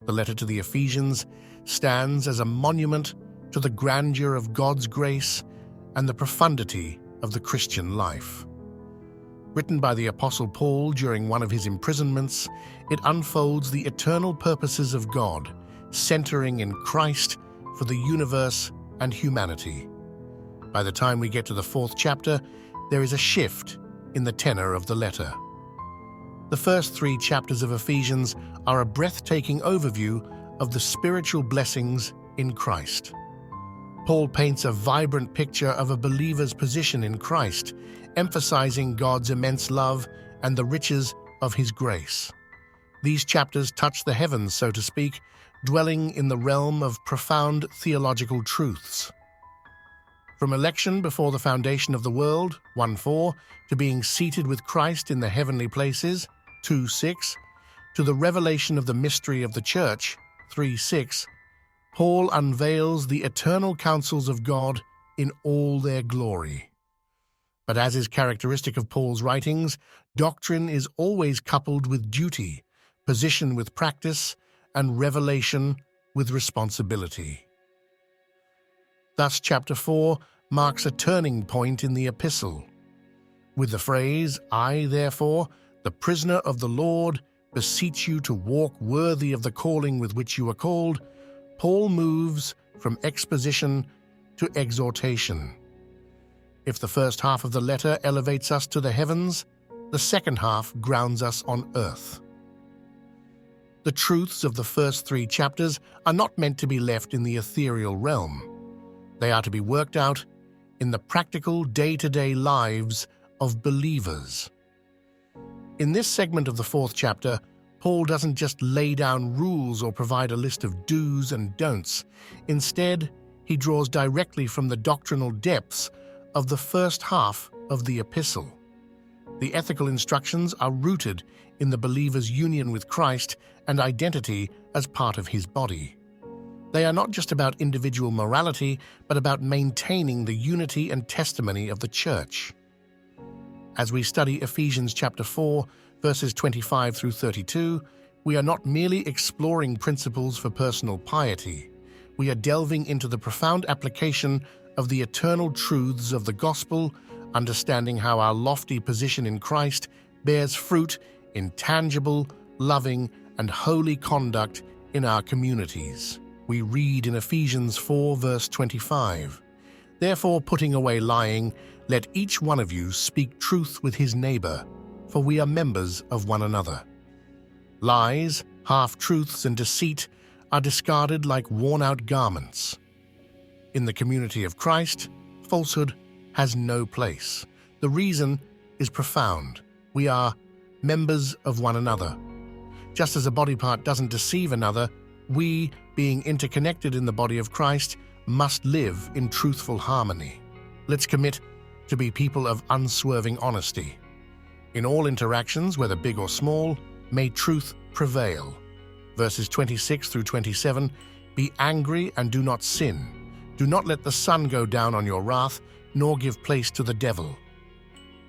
The letter to the Ephesians stands as a monument to the grandeur of God's grace and the profundity of the Christian life. Written by the Apostle Paul during one of his imprisonments, it unfolds the eternal purposes of God, centering in Christ for the universe and humanity. By the time we get to the 4th chapter, there is a shift in the tenor of the letter. The first 3 chapters of Ephesians are a breathtaking overview of the spiritual blessings in Christ. Paul paints a vibrant picture of a believer's position in Christ, emphasizing God's immense love and the riches of His grace. These chapters touch the heavens, so to speak, dwelling in the realm of profound theological truths. From election before the foundation of the world, 1:4, to being seated with Christ in the heavenly places, 2:6, to the revelation of the mystery of the Church, 3:6, Paul unveils the eternal counsels of God in all their glory. But as is characteristic of Paul's writings, doctrine is always coupled with duty, position with practice, and revelation with responsibility. Thus, chapter 4 marks a turning point in the epistle. With the phrase, "I, therefore, the prisoner of the Lord, beseech you to walk worthy of the calling with which you are called," Paul moves from exposition to exhortation. If the first half of the letter elevates us to the heavens, the second half grounds us on earth. The truths of the first 3 chapters are not meant to be left in the ethereal realm. They are to be worked out in the practical day-to-day lives of believers. In this segment of the 4th chapter, Paul doesn't just lay down rules or provide a list of do's and don'ts. Instead, he draws directly from the doctrinal depths of the first half of the epistle. The ethical instructions are rooted in the believer's union with Christ and identity as part of his body. They are not just about individual morality, but about maintaining the unity and testimony of the church. As we study Ephesians chapter 4, verses 25 through 32, we are not merely exploring principles for personal piety. We are delving into the profound application of the eternal truths of the gospel, understanding how our lofty position in Christ bears fruit in tangible, loving, and holy conduct in our communities. We read in Ephesians 4, verse 25, "Therefore, putting away lying, let each one of you speak truth with his neighbor, for we are members of one another." Lies, half-truths, and deceit are discarded like worn-out garments. In the community of Christ, falsehood has no place. The reason is profound. We are members of one another. Just as a body part doesn't deceive another, we, being interconnected in the body of Christ, must live in truthful harmony. Let's commit to be people of unswerving honesty. In all interactions, whether big or small, may truth prevail. Verses 26 through 27, "Be angry and do not sin. Do not let the sun go down on your wrath, nor give place to the devil."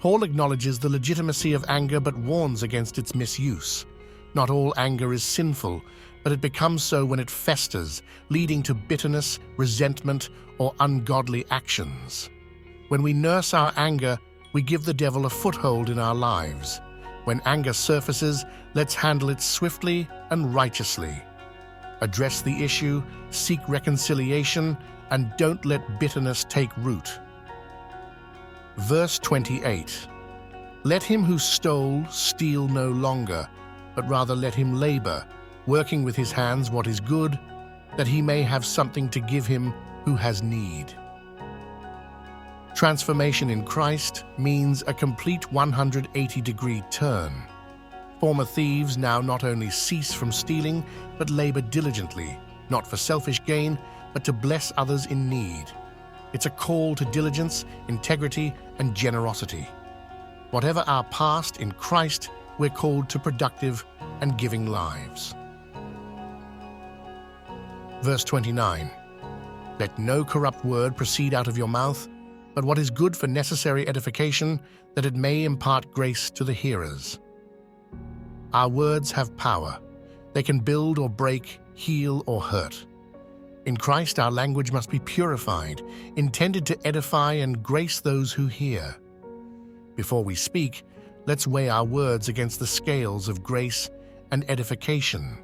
Paul acknowledges the legitimacy of anger but warns against its misuse. Not all anger is sinful, but it becomes so when it festers, leading to bitterness, resentment, or ungodly actions. When we nurse our anger, we give the devil a foothold in our lives. When anger surfaces, let's handle it swiftly and righteously. Address the issue, seek reconciliation, and don't let bitterness take root. Verse 28, "Let him who stole steal no longer, but rather let him labor, working with his hands what is good, that he may have something to give him who has need." Transformation in Christ means a complete 180-degree turn. Former thieves now not only cease from stealing, but labor diligently, not for selfish gain, but to bless others in need. It's a call to diligence, integrity, and generosity. Whatever our past, in Christ, we're called to productive and giving lives. Verse 29, "Let no corrupt word proceed out of your mouth, but what is good for necessary edification, that it may impart grace to the hearers." Our words have power. They can build or break, heal or hurt. In Christ, our language must be purified, intended to edify and grace those who hear. Before we speak, let's weigh our words against the scales of grace and edification.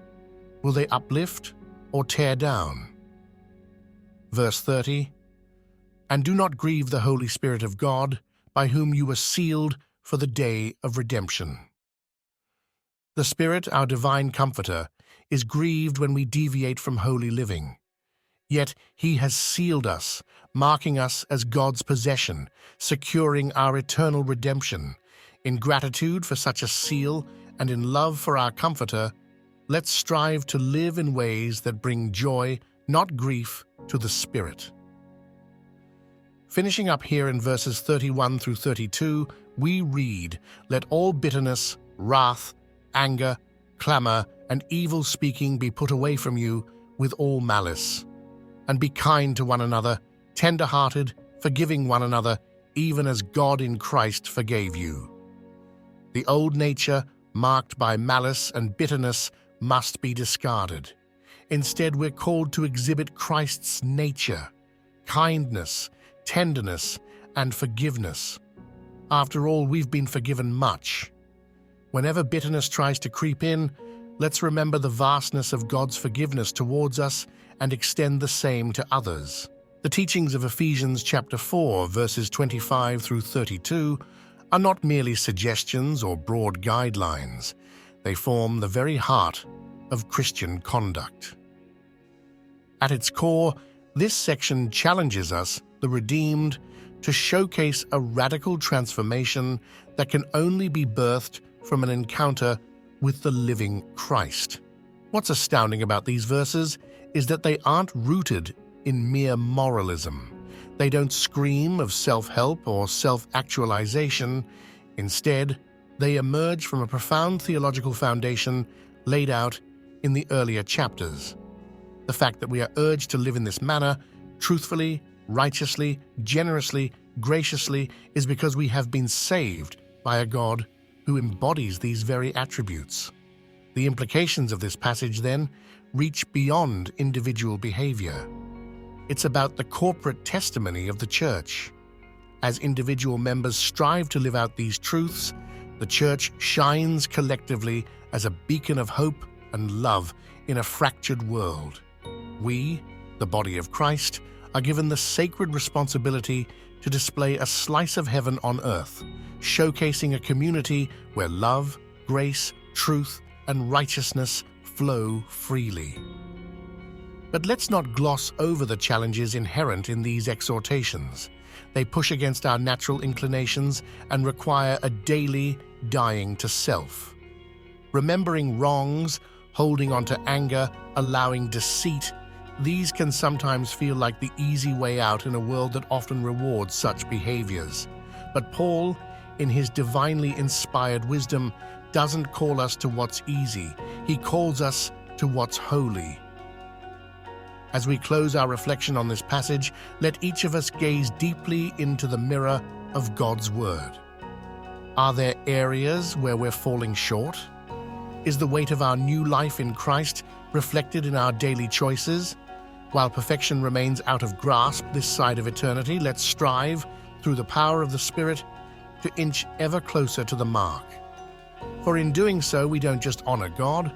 Will they uplift or tear down? Verse 30, "And do not grieve the Holy Spirit of God, by whom you were sealed for the day of redemption." The Spirit, our divine comforter, is grieved when we deviate from holy living. Yet he has sealed us, marking us as God's possession, securing our eternal redemption. In gratitude for such a seal and in love for our Comforter, let's strive to live in ways that bring joy, not grief, to the Spirit. Finishing up here in verses 31 through 32, we read, "Let all bitterness, wrath, anger, clamor, and evil speaking be put away from you with all malice. And be kind to one another, tender-hearted, forgiving one another, even as God in Christ forgave you." The old nature, marked by malice and bitterness, must be discarded. Instead, we're called to exhibit Christ's nature, kindness, tenderness, and forgiveness. After all, we've been forgiven much. Whenever bitterness tries to creep in, let's remember the vastness of God's forgiveness towards us and extend the same to others. The teachings of Ephesians chapter 4, verses 25 through 32 are not merely suggestions or broad guidelines. They form the very heart of Christian conduct. At its core, this section challenges us, the redeemed, to showcase a radical transformation that can only be birthed from an encounter with the living Christ. What's astounding about these verses is that they aren't rooted in mere moralism. They don't scream of self-help or self-actualization. Instead, they emerge from a profound theological foundation laid out in the earlier chapters. The fact that we are urged to live in this manner, truthfully, righteously, generously, graciously, is because we have been saved by a God who embodies these very attributes. The implications of this passage, then, reach beyond individual behavior. It's about the corporate testimony of the church. As individual members strive to live out these truths, the church shines collectively as a beacon of hope and love in a fractured world. We, the body of Christ, are given the sacred responsibility to display a slice of heaven on earth, showcasing a community where love, grace, truth, and righteousness flow freely. But let's not gloss over the challenges inherent in these exhortations. They push against our natural inclinations and require a daily dying to self. Remembering wrongs, holding on to anger, allowing deceit, these can sometimes feel like the easy way out in a world that often rewards such behaviors. But Paul, in his divinely inspired wisdom, doesn't call us to what's easy. He calls us to what's holy. As we close our reflection on this passage, let each of us gaze deeply into the mirror of God's Word. Are there areas where we're falling short? Is the weight of our new life in Christ reflected in our daily choices? While perfection remains out of grasp this side of eternity, let's strive, through the power of the Spirit, to inch ever closer to the mark. For in doing so, we don't just honor God,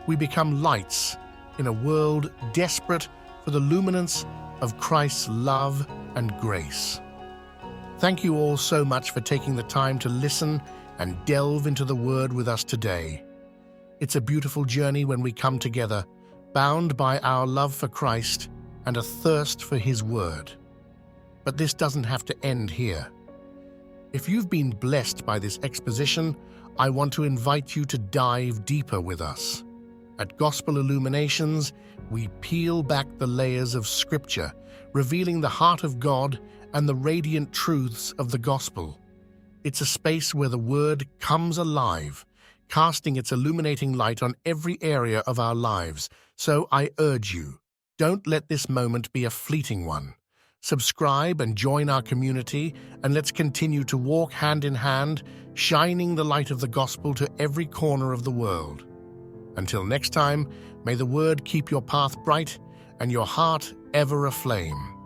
we become lights in a world desperate for the luminance of Christ's love and grace. Thank you all so much for taking the time to listen and delve into the Word with us today. It's a beautiful journey when we come together, bound by our love for Christ and a thirst for His Word. But this doesn't have to end here. If you've been blessed by this exposition, I want to invite you to dive deeper with us. At Gospel Illuminations, we peel back the layers of Scripture, revealing the heart of God and the radiant truths of the Gospel. It's a space where the Word comes alive, casting its illuminating light on every area of our lives. So I urge you, don't let this moment be a fleeting one. Subscribe and join our community, and let's continue to walk hand in hand, shining the light of the gospel to every corner of the world. Until next time, may the Word keep your path bright and your heart ever aflame.